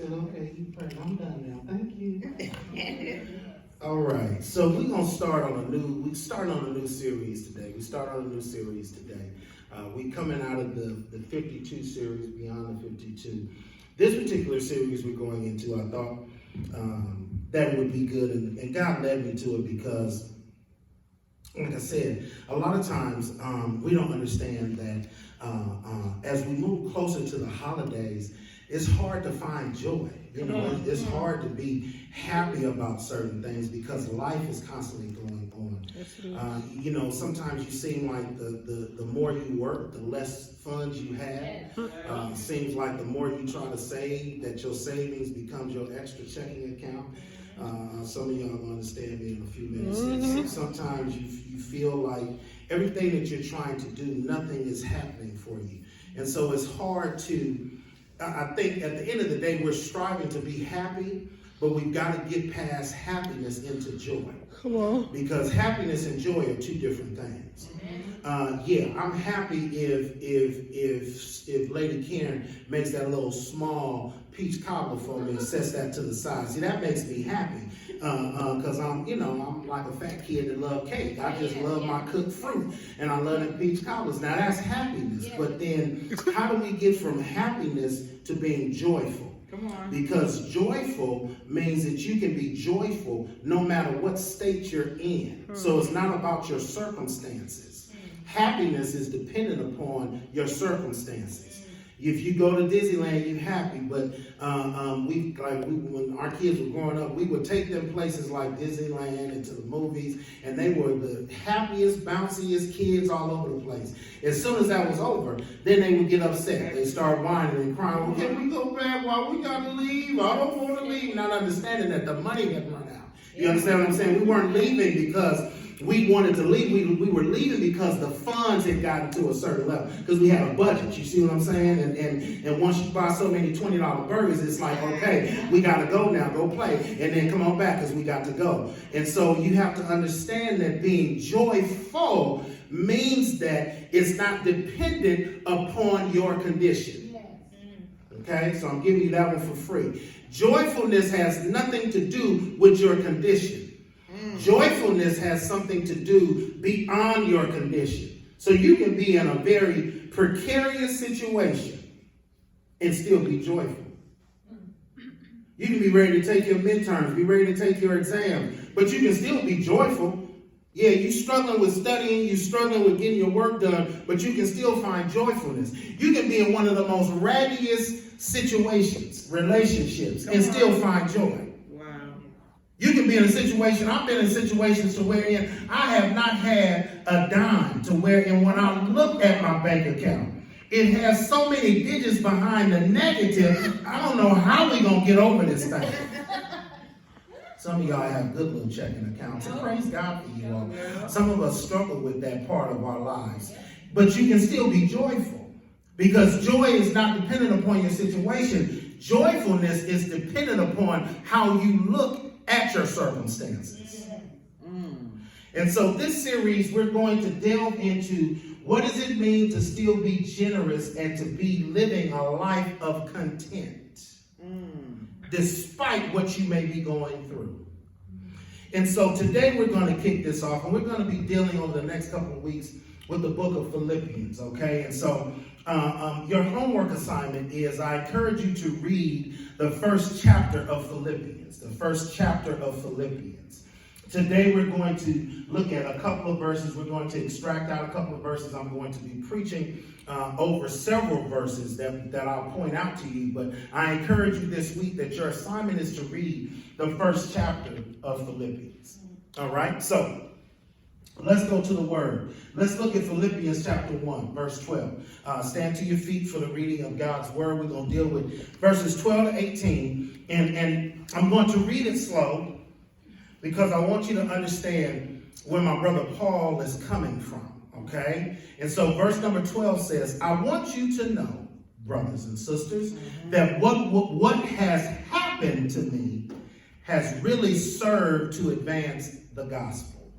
said, okay, you pray. I'm done now. Thank you. All right. So we're gonna start on a new series today. We coming out of the 52 series, Beyond the 52. This particular series we're going into, I thought that would be good, and God led me to it because, like I said, a lot of times we don't understand that as we move closer to the holidays, it's hard to find joy. It's hard to be happy about certain things because life is constantly going on. Sometimes you seem like the more you work, the less funds you have. Seems like the more you try to save, that your savings becomes your extra checking account. Some of y'all will understand me in a few minutes. Mm-hmm. Sometimes you feel like everything that you're trying to do, nothing is happening for you. And so it's hard to, I think at the end of the day, we're striving to be happy, but we've got to get past happiness into joy. Come on. Because happiness and joy are two different things. I'm happy if Lady Karen makes that little small peach cobbler for me and sets that to the side. See, that makes me happy because I'm like a fat kid that love cake. I just love my cooked fruit and I love the peach cobblers. Now that's happiness. But then how do we get from happiness to being joyful? Come on. Because joyful means that you can be joyful no matter what state you're in. So it's not about your circumstances. Happiness is dependent upon your circumstances. If you go to Disneyland, you're happy, but when our kids were growing up, we would take them places like Disneyland and to the movies, and they were the happiest, bounciest kids all over the place. As soon as that was over, then they would get upset. They start whining and crying. Well, can we go back? Why we got to leave? I don't want to leave. Not understanding that the money had run out. You understand what I'm saying? We weren't leaving because we wanted to leave. We were leaving because the funds had gotten to a certain level. Because we had a budget. You see what I'm saying? And once you buy so many $20 burgers, it's like, okay, we got to go now. Go play. And then come on back because we got to go. And so you have to understand that being joyful means that it's not dependent upon your condition. Okay? So I'm giving you that one for free. Joyfulness has nothing to do with your condition. Joyfulness has something to do beyond your condition. So you can be in a very precarious situation and still be joyful. You can be ready to take your midterms, be ready to take your exam, but you can still be joyful. Yeah, you're struggling with studying, you're struggling with getting your work done, but you can still find joyfulness. You can be in one of the most raggediest situations, relationships, and still find joy. You can be in a situation, I've been in situations to wherein I have not had a dime, to wherein when I look at my bank account, it has so many digits behind the negative, I don't know how we're going to get over this thing. Some of y'all have good little checking accounts, and praise God for you all. Some of us struggle with that part of our lives. But you can still be joyful, because joy is not dependent upon your situation. Joyfulness is dependent upon how you look at your circumstances. And so this series, we're going to delve into what does it mean to still be generous and to be living a life of content despite what you may be going through. And so today we're going to kick this off, and we're going to be dealing over the next couple of weeks with the book of Philippians, okay? And so your homework assignment is I encourage you to read the first chapter of Philippians, Today we're going to look at a couple of verses. We're going to extract out a couple of verses. I'm going to be preaching over several verses that I'll point out to you. But I encourage you this week that your assignment is to read the first chapter of Philippians. All right? So let's go to the word. Let's look at Philippians chapter 1, verse 12. Stand to your feet for the reading of God's word. We're going to deal with verses 12 to 18. And I'm going to read it slow because I want you to understand where my brother Paul is coming from. Okay? And so verse number 12 says, I want you to know, brothers and sisters, that what has happened to me has really served to advance the gospel,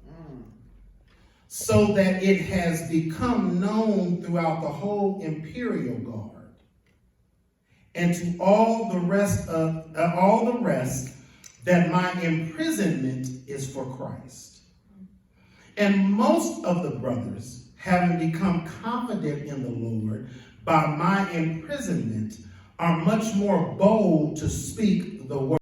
so that it has become known throughout the whole imperial guard and to all the rest that my imprisonment is for Christ. And most of the brothers, having become confident in the Lord by my imprisonment, are much more bold to speak the word.